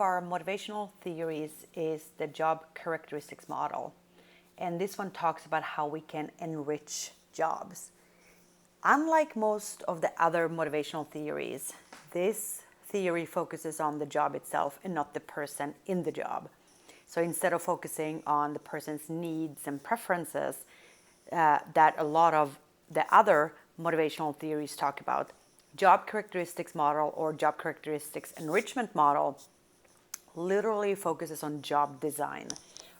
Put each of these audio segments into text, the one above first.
Our motivational theories is the job characteristics model. And this one talks about how we can enrich jobs. Unlike most of the other motivational theories, this theory focuses on the job itself and not the person in the job. So instead of focusing on the person's needs and preferences that a lot of the other motivational theories talk about, job characteristics model or job characteristics enrichment model literally focuses on job design,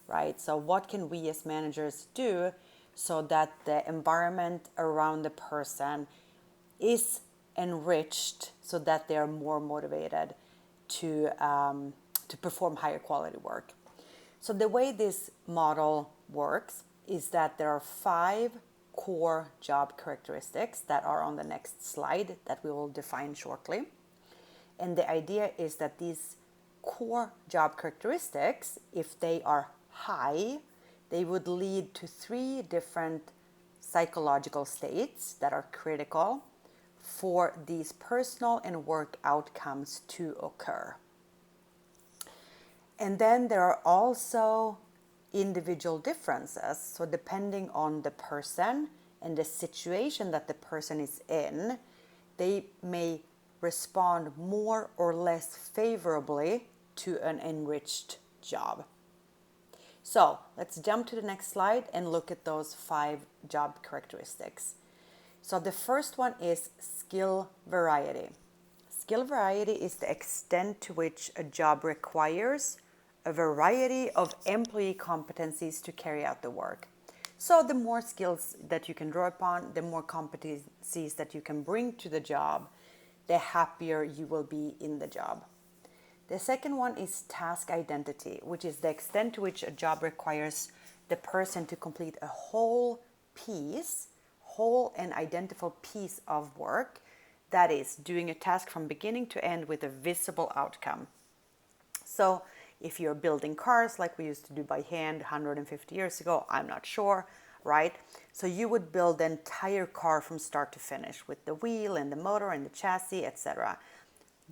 right? So what can we as managers do so that the environment around the person is enriched so that they are more motivated to perform higher quality work. So the way this model works is that there are 5 core job characteristics that are on the next slide that we will define shortly. And the idea is that these core job characteristics, if they are high, they would lead to 3 different psychological states that are critical for these personal and work outcomes to occur. And then there are also individual differences. So depending on the person and the situation that the person is in, they may respond more or less favorably to an enriched job. So let's jump to the next slide and look at those 5 job characteristics. So the first one is skill variety. Skill variety is the extent to which a job requires a variety of employee competencies to carry out the work. So the more skills that you can draw upon, the more competencies that you can bring to the job, the happier you will be in the job. The second one is task identity, which is the extent to which a job requires the person to complete a whole and identifiable piece of work. That is, doing a task from beginning to end with a visible outcome. So if you're building cars like we used to do by hand 150 years ago, I'm not sure, right? So you would build the entire car from start to finish with the wheel and the motor and the chassis, etc.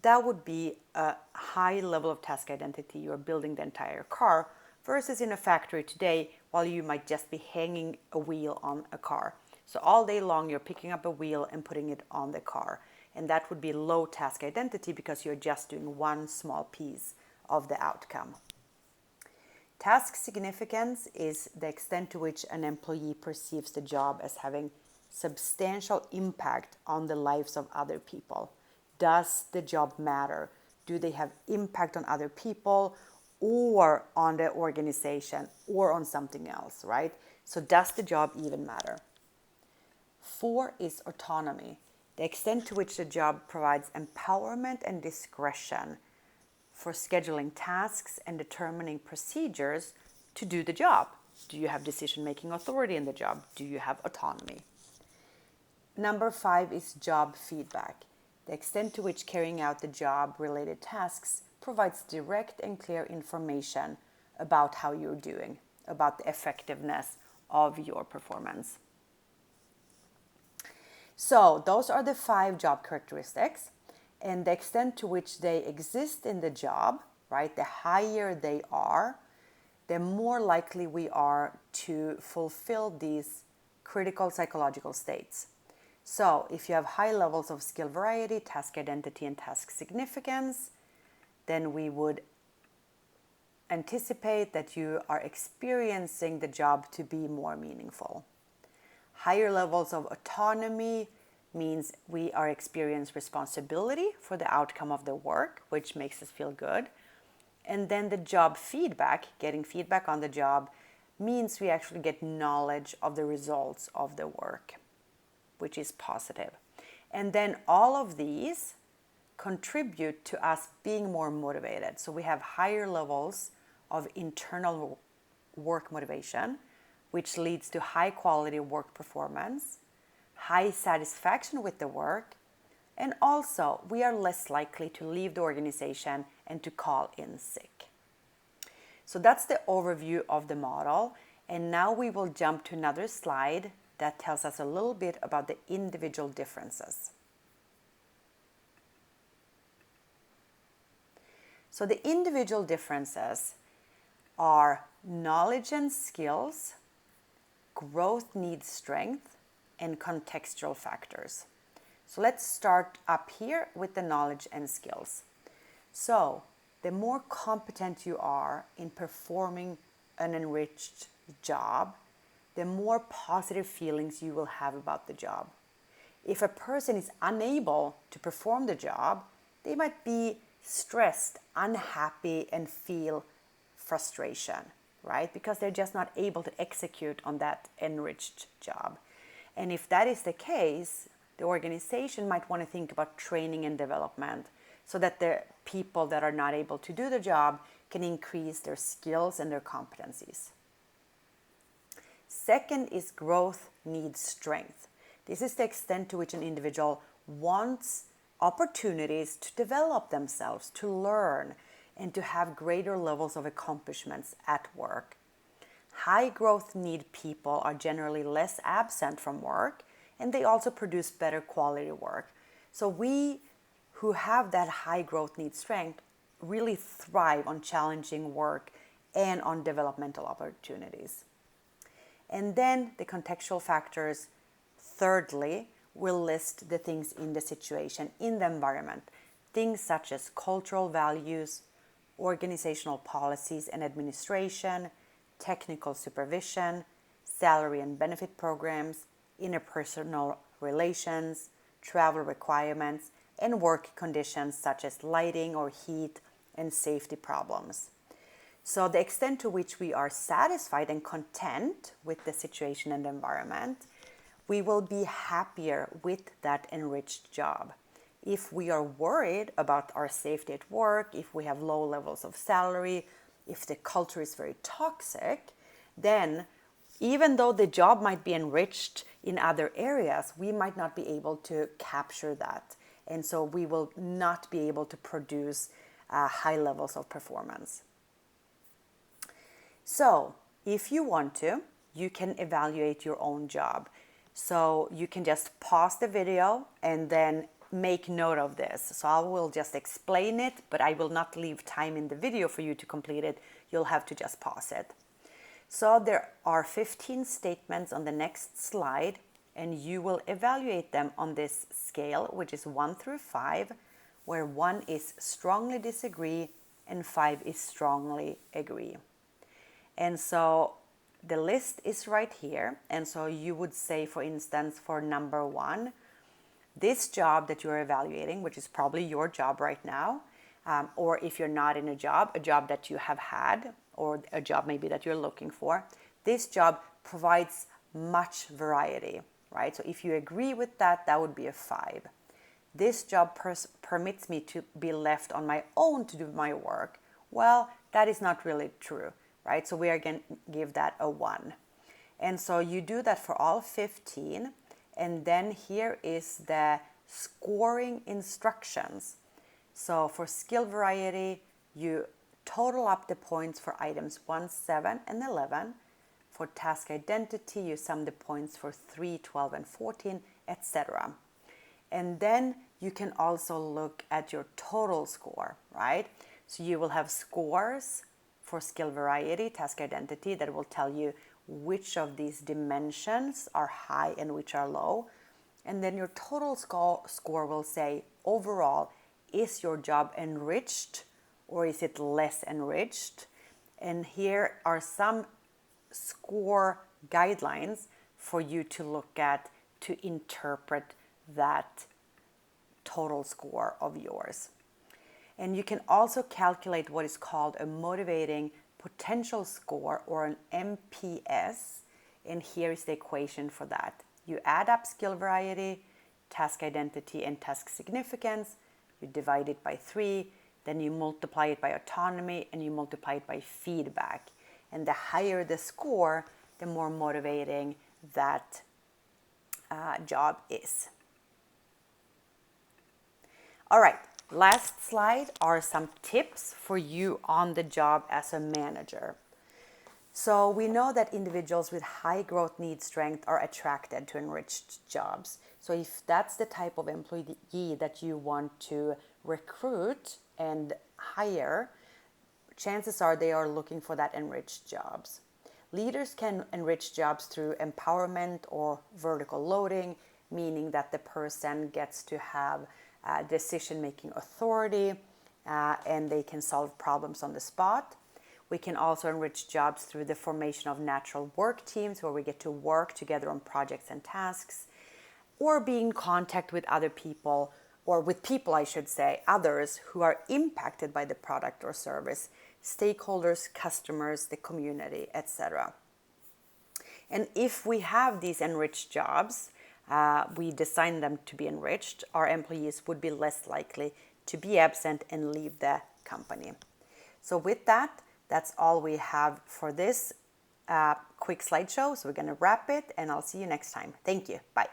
That would be a high level of task identity. You're building the entire car versus in a factory today, while you might just be hanging a wheel on a car. So all day long, you're picking up a wheel and putting it on the car. And that would be low task identity because you're just doing one small piece of the outcome. Task significance is the extent to which an employee perceives the job as having substantial impact on the lives of other people. Does the job matter? Do they have impact on other people or on the organization or on something else, right? So does the job even matter? 4 is autonomy, the extent to which the job provides empowerment and discretion for scheduling tasks and determining procedures to do the job. Do you have decision-making authority in the job? Do you have autonomy? Number 5 is job feedback, the extent to which carrying out the job-related tasks provides direct and clear information about how you're doing, about the effectiveness of your performance. So those are the 5 job characteristics, and the extent to which they exist in the job, right? The higher they are, the more likely we are to fulfill these critical psychological states. So if you have high levels of skill variety, task identity, and task significance, then we would anticipate that you are experiencing the job to be more meaningful. Higher levels of autonomy means we are experiencing responsibility for the outcome of the work, which makes us feel good. And then the job feedback, getting feedback on the job, means we actually get knowledge of the results of the work, which is positive. And then all of these contribute to us being more motivated. So we have higher levels of internal work motivation, which leads to high quality work performance, high satisfaction with the work, and also we are less likely to leave the organization and to call in sick. So that's the overview of the model. And now we will jump to another slide that tells us a little bit about the individual differences. So the individual differences are knowledge and skills, growth needs strength, and contextual factors. So let's start up here with the knowledge and skills. So the more competent you are in performing an enriched job, the more positive feelings you will have about the job. If a person is unable to perform the job, they might be stressed, unhappy, and feel frustration, right? Because they're just not able to execute on that enriched job. And if that is the case, the organization might want to think about training and development so that the people that are not able to do the job can increase their skills and their competencies. Second is growth needs strength. This is the extent to which an individual wants opportunities to develop themselves, to learn, and to have greater levels of accomplishments at work. High growth need people are generally less absent from work, and they also produce better quality work. So we who have that high growth need strength really thrive on challenging work and on developmental opportunities. And then the contextual factors, thirdly, will list the things in the situation, in the environment. Things such as cultural values, organizational policies and administration, technical supervision, salary and benefit programs, interpersonal relations, travel requirements, and work conditions such as lighting or heat and safety problems. So the extent to which we are satisfied and content with the situation and environment, we will be happier with that enriched job. If we are worried about our safety at work, if we have low levels of salary, if the culture is very toxic, then even though the job might be enriched in other areas, we might not be able to capture that. And so we will not be able to produce high levels of performance. So if you want to, you can evaluate your own job. So you can just pause the video and then make note of this. So I will just explain it, but I will not leave time in the video for you to complete it. You'll have to just pause it. So there are 15 statements on the next slide, and you will evaluate them on this scale, which is 1 through 5, where 1 is strongly disagree and 5 is strongly agree. And so the list is right here. And so you would say, for instance, for number 1, this job that you're evaluating, which is probably your job right now, or if you're not in a job that you have had, or a job maybe that you're looking for, this job provides much variety, right? So if you agree with that, that would be a 5. This job permits me to be left on my own to do my work. Well, that is not really true, right? So we are going to give that a 1. And so you do that for all 15. And then here is the scoring instructions. So for skill variety, you total up the points for items 1, 7, and 11. For task identity, you sum the points for 3, 12, and 14, etc. And then you can also look at your total score, right? So you will have scores for skill variety, task identity, that will tell you which of these dimensions are high and which are low. And then your total score will say, overall, is your job enriched or is it less enriched? And here are some score guidelines for you to look at to interpret that total score of yours. And you can also calculate what is called a motivating potential score, or an MPS, and here is the equation for that. You add up skill variety, task identity, and task significance, you divide it by 3, then you multiply it by autonomy, and you multiply it by feedback. And the higher the score, the more motivating that job is. All right, last slide are some tips for you on the job as a manager. So we know that individuals with high growth need strength are attracted to enriched jobs. So if that's the type of employee that you want to recruit and hire, chances are they are looking for that enriched jobs. Leaders can enrich jobs through empowerment or vertical loading, meaning that the person gets to have decision-making authority and they can solve problems on the spot. We can also enrich jobs through the formation of natural work teams where we get to work together on projects and tasks, or be in contact with other people, or with people, I should say, others who are impacted by the product or service, stakeholders, customers, the community, etc. And if we have these enriched jobs, we design them to be enriched, our employees would be less likely to be absent and leave the company. So with that, that's all we have for this quick slideshow. So we're going to wrap it, and I'll see you next time. Thank you. Bye.